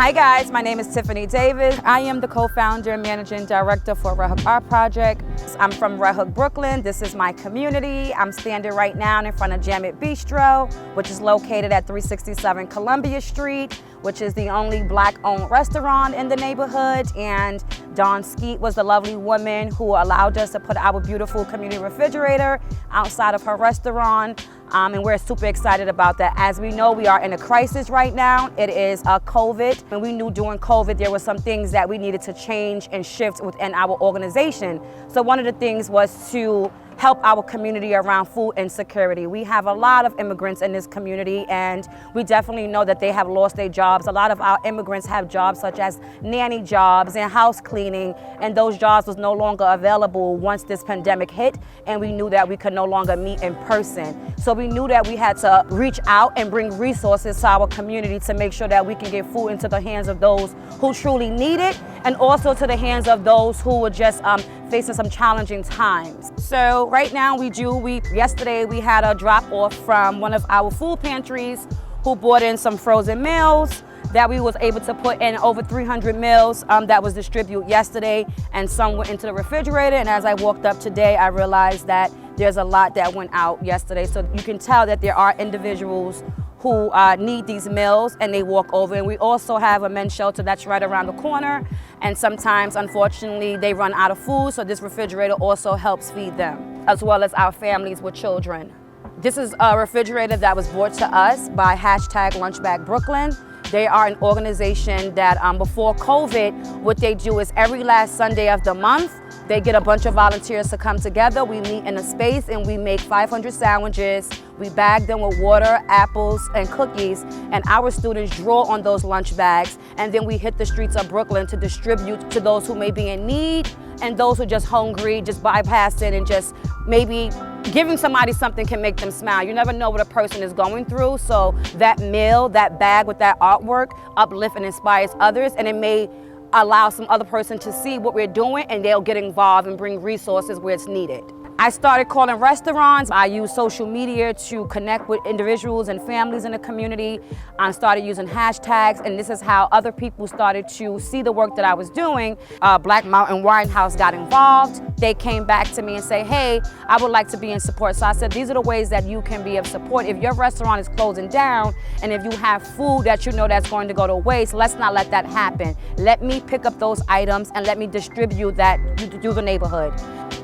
Hi guys, my name is Tiffiney Davis. I am the co-founder and managing director for Red Hook Art Project. I'm from Red Hook, Brooklyn. This is my community. I'm standing right now in front of Jamit Bistro, which is located at 367 Columbia Street, which is the only Black-owned restaurant in the neighborhood. And Dawn Skeet was the lovely woman who allowed us to put our beautiful community refrigerator outside of her restaurant. And we're super excited about that. As we know, we are in a crisis right now. It is COVID. And we knew during COVID there were some things that we needed to change and shift within our organization. So one of the things was to help our community around food insecurity. We have a lot of immigrants in this community, and we definitely know that they have lost their jobs. A lot of our immigrants have jobs such as nanny jobs and house cleaning, and those jobs was no longer available once this pandemic hit, and we knew that we could no longer meet in person. So we knew that we had to reach out and bring resources to our community to make sure that we can get food into the hands of those who truly need it, and also to the hands of those who were just facing some challenging times. So right now yesterday we had a drop off from one of our food pantries who brought in some frozen meals that we was able to put in over 300 meals that was distributed yesterday, and some went into the refrigerator. And as I walked up today, I realized that there's a lot that went out yesterday. So you can tell that there are individuals who need these meals and they walk over. And we also have a men's shelter that's right around the corner. And sometimes, unfortunately, they run out of food. So this refrigerator also helps feed them, as well as our families with children. This is a refrigerator that was brought to us by #Lunchback Brooklyn. They are an organization that before COVID, what they do is every last Sunday of the month, they get a bunch of volunteers to come together. We meet in a space and we make 500 sandwiches. We bag them with water, apples, and cookies, and our students draw on those lunch bags, and then we hit the streets of Brooklyn to distribute to those who may be in need and those who are just hungry, just bypass it, and just maybe giving somebody something can make them smile. You never know what a person is going through, so that meal, that bag with that artwork uplifts and inspires others, and it may allow some other person to see what we're doing, and they'll get involved and bring resources where it's needed. I started calling restaurants. I use social media to connect with individuals and families in the community. I started using hashtags, and this is how other people started to see the work that I was doing. Black Mountain Wine House got involved. They came back to me and say, hey, I would like to be in support. So I said, these are the ways that you can be of support. If your restaurant is closing down, and if you have food that you know that's going to go to waste, let's not let that happen. Let me pick up those items and let me distribute that through the neighborhood.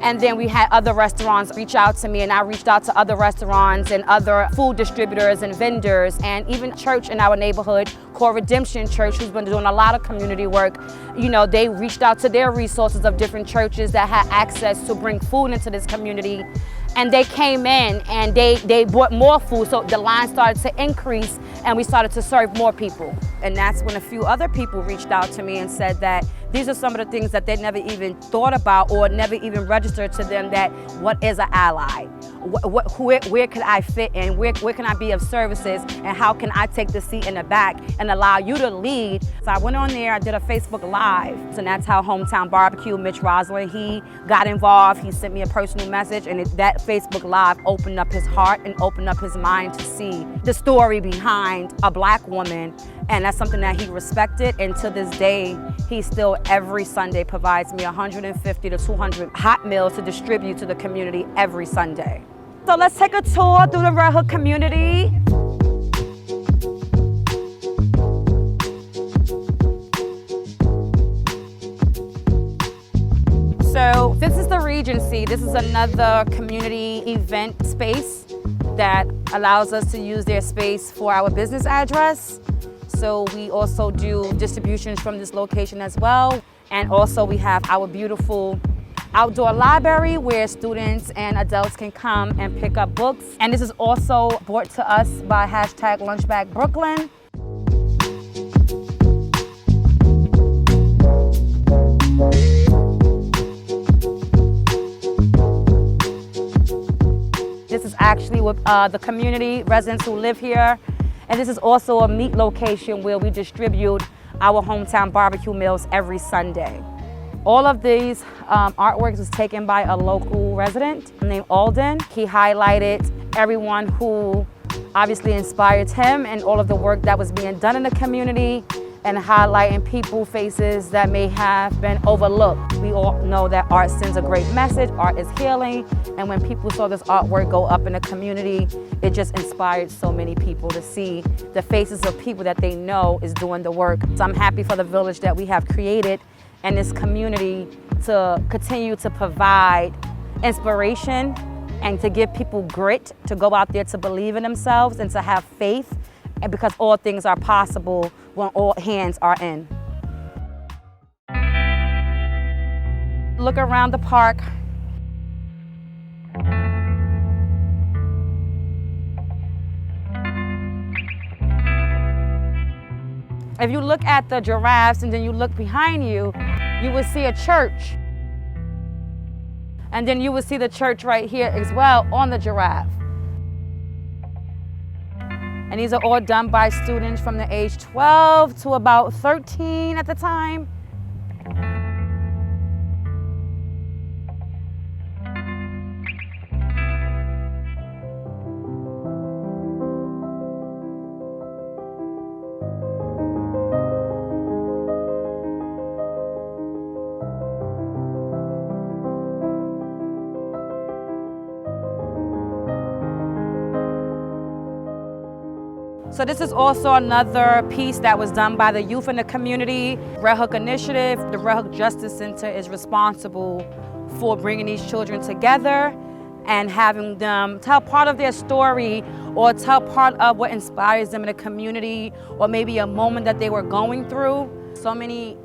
And then we had other restaurants reach out to me, and I reached out to other restaurants and other food distributors and vendors, and even church in our neighborhood called Redemption Church, who's been doing a lot of community work. You know, they reached out to their resources of different churches that had access to bring food into this community. And they came in and they brought more food, so the line started to increase and we started to serve more people. And that's when a few other people reached out to me and said that these are some of the things that they never even thought about or never even registered to them, that what is an ally? Where can I fit in? Where can I be of services? And how can I take the seat in the back and allow you to lead? So I went on there, I did a Facebook Live. So that's how Hometown Barbecue, Mitch Roslin, he got involved. He sent me a personal message, and that Facebook Live opened up his heart and opened up his mind to see the story behind a Black woman. And that's something that he respected, and to this day, he still every Sunday provides me 150 to 200 hot meals to distribute to the community every Sunday. So let's take a tour through the Red Hook community. So this is the Regency. This is another community event space that allows us to use their space for our business address. So we also do distributions from this location as well. And also we have our beautiful outdoor library where students and adults can come and pick up books. And this is also brought to us by #Lunchback Brooklyn. This is actually with the community residents who live here. And this is also a meat location where we distribute our hometown barbecue meals every Sunday. All of these artworks was taken by a local resident named Alden. He highlighted everyone who obviously inspired him and all of the work that was being done in the community, and highlighting people's faces that may have been overlooked. We all know that art sends a great message, art is healing, and when people saw this artwork go up in the community, it just inspired so many people to see the faces of people that they know is doing the work. So I'm happy for the village that we have created and this community to continue to provide inspiration and to give people grit to go out there to believe in themselves and to have faith, and because all things are possible when all hands are in. Look around the park. If you look at the giraffes and then you look behind you, you will see a church. And then you will see the church right here as well on the giraffe. And these are all done by students from the age 12 to about 13 at the time. So this is also another piece that was done by the youth in the community. Red Hook Initiative, the Red Hook Justice Center is responsible for bringing these children together and having them tell part of their story or tell part of what inspires them in the community or maybe a moment that they were going through. So many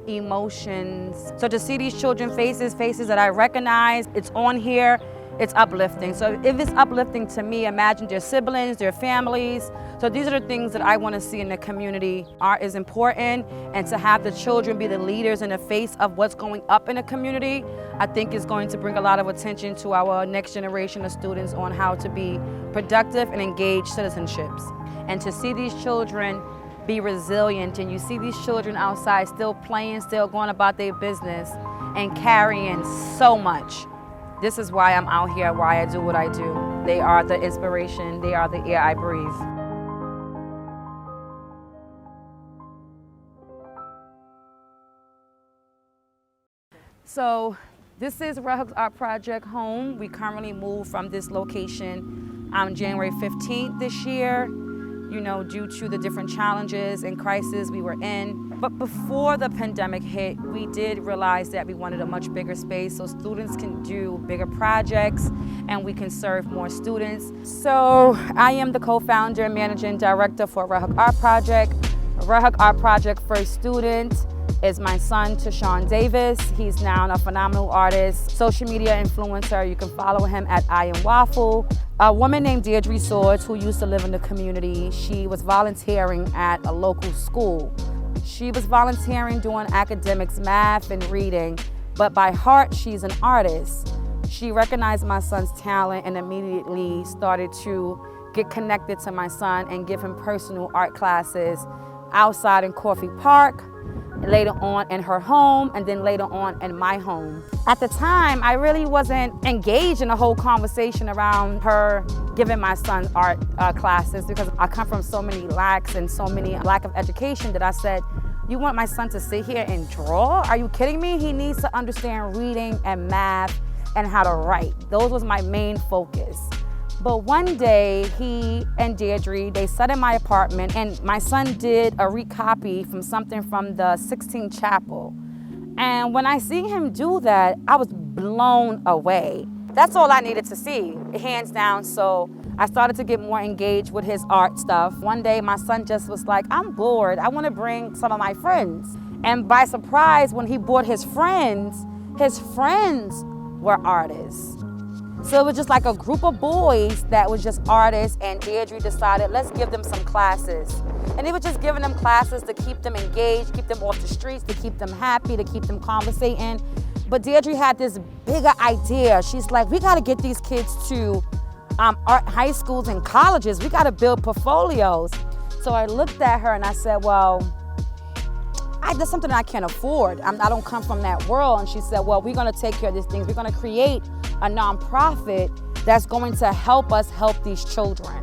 emotions. So to see these children's faces that I recognize, it's on here, it's uplifting. So if it's uplifting to me, imagine their siblings, their families. So these are the things that I want to see in the community. Art is important, and to have the children be the leaders in the face of what's going up in the community, I think is going to bring a lot of attention to our next generation of students on how to be productive and engaged citizenships. And to see these children be resilient, and you see these children outside still playing, still going about their business and carrying so much. This is why I'm out here, why I do what I do. They are the inspiration, they are the air I breathe. So this is Red Hook's Art Project home. We currently moved from this location on January 15th this year, due to the different challenges and crises we were in. But before the pandemic hit, we did realize that we wanted a much bigger space so students can do bigger projects and we can serve more students. So I am the co-founder and managing director for Red Hook Art Project. Red Hook Art Project first student is my son, Tiffiney Davis. He's now a phenomenal artist, social media influencer. You can follow him at I Am Waffle. A woman named Deirdre Swords, who used to live in the community, she was volunteering at a local school. She was volunteering doing academics, math and reading, but by heart, she's an artist. She recognized my son's talent and immediately started to get connected to my son and give him personal art classes outside in Coffee Park, later on in her home, and then later on in my home. At the time, I really wasn't engaged in the whole conversation around her giving my son art classes because I come from so many lacks and so many lack of education that I said, you want my son to sit here and draw? Are you kidding me? He needs to understand reading and math and how to write. Those was my main focus. But one day, he and Deirdre, they sat in my apartment and my son did a recopy from something from the Sistine Chapel. And when I see him do that, I was blown away. That's all I needed to see, hands down. So I started to get more engaged with his art stuff. One day, my son just was like, I'm bored. I want to bring some of my friends. And by surprise, when he brought his friends were artists. So it was just like a group of boys that was just artists, and Deirdre decided, let's give them some classes. And it was just giving them classes to keep them engaged, keep them off the streets, to keep them happy, to keep them conversating. But Deirdre had this bigger idea. She's like, we gotta get these kids to art high schools and colleges. We gotta build portfolios. So I looked at her and I said, well, that's something I can't afford. I don't come from that world. And she said, well, we're gonna take care of these things. We're gonna create a nonprofit that's going to help us help these children.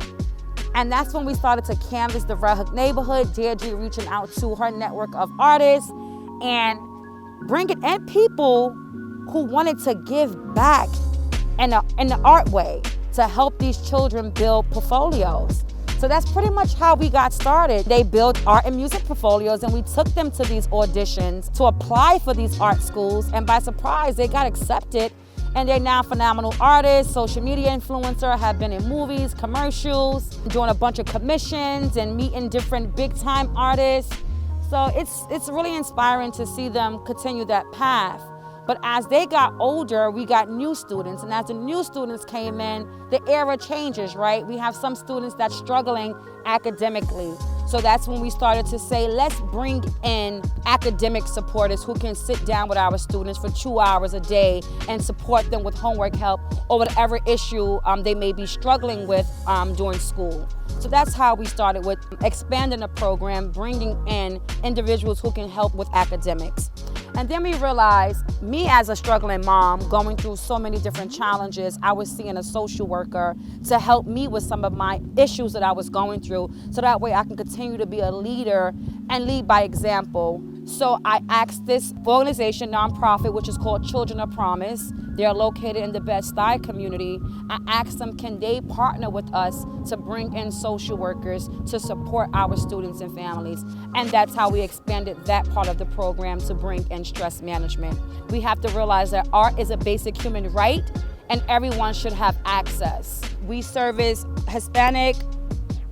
And that's when we started to canvass the Red Hook neighborhood, Deirdre reaching out to her network of artists and bringing in people who wanted to give back in the art way to help these children build portfolios. So that's pretty much how we got started. They built art and music portfolios, and we took them to these auditions to apply for these art schools, and by surprise, they got accepted. And they're now phenomenal artists, social media influencer, have been in movies, commercials, doing a bunch of commissions and meeting different big time artists. So it's really inspiring to see them continue that path. But as they got older, we got new students. And as the new students came in, the era changes, right? We have some students that's struggling academically. So that's when we started to say, let's bring in academic supporters who can sit down with our students for 2 hours a day and support them with homework help or whatever issue they may be struggling with during school. So that's how we started with expanding the program, bringing in individuals who can help with academics. And then we realized, me as a struggling mom, going through so many different challenges, I was seeing a social worker to help me with some of my issues that I was going through, so that way I can continue to be a leader and lead by example. So I asked this organization, nonprofit, which is called Children of Promise. They're located in the Bed-Stuy community. I asked them, can they partner with us to bring in social workers to support our students and families? And that's how we expanded that part of the program to bring in stress management. We have to realize that art is a basic human right and everyone should have access. We service Hispanic,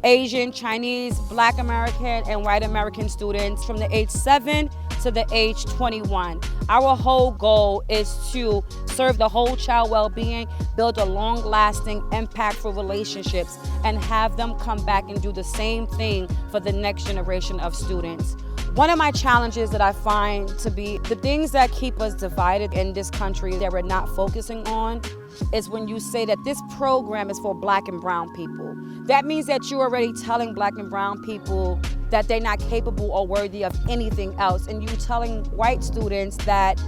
Asian, Chinese, Black American, and white American students from the age 7 to the age 21. Our whole goal is to serve the whole child well-being, build a long-lasting, impactful relationships, and have them come back and do the same thing for the next generation of students. One of my challenges that I find to be the things that keep us divided in this country that we're not focusing on is when you say that this program is for Black and brown people. That means that you're already telling Black and brown people that they're not capable or worthy of anything else, and you telling white students that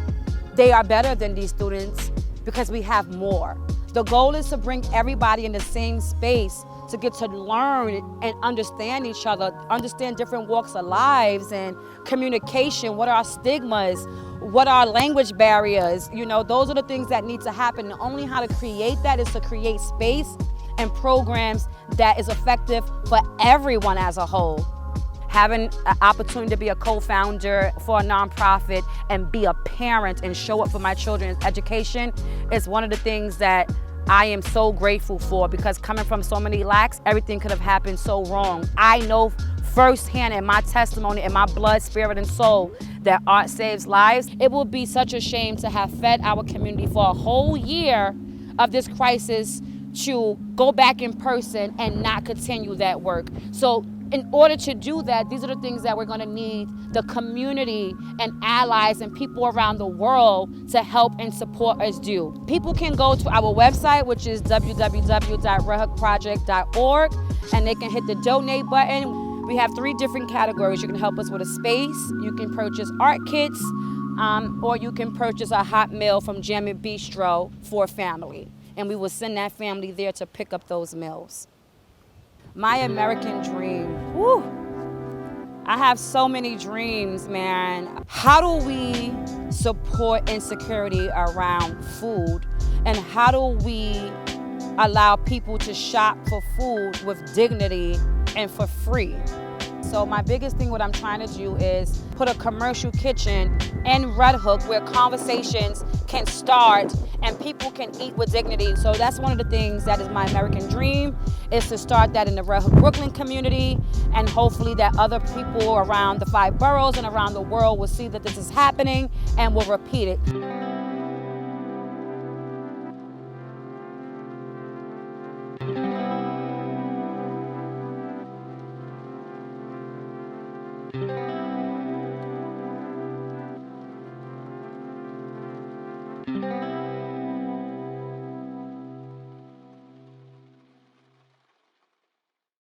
they are better than these students because we have more. The goal is to bring everybody in the same space to get to learn and understand each other, understand different walks of lives and communication, what are our stigmas, what are language barriers. You know, those are the things that need to happen. The only how to create that is to create space and programs that is effective for everyone as a whole. Having an opportunity to be a co-founder for a nonprofit and be a parent and show up for my children's education is one of the things that I am so grateful for, because coming from so many lacks, everything could have happened so wrong. I know firsthand in my testimony, in my blood, spirit, and soul, that art saves lives. It will be such a shame to have fed our community for a whole year of this crisis to go back in person and not continue that work. So in order to do that, these are the things that we're going to need the community and allies and people around the world to help and support us do. People can go to our website, which is www.redhookproject.org, and they can hit the donate button. We have 3 different categories. You can help us with a space, you can purchase art kits, or you can purchase a hot meal from Jamit Bistro for a family. And we will send that family there to pick up those meals. My American dream, whew. I have so many dreams, man. How do we support insecurity around food? And how do we allow people to shop for food with dignity and for free? So my biggest thing, what I'm trying to do is put a commercial kitchen in Red Hook where conversations can start and people can eat with dignity. So that's one of the things that is my American dream, is to start that in the Red Hook Brooklyn community, and hopefully that other people around the 5 boroughs and around the world will see that this is happening and will repeat it.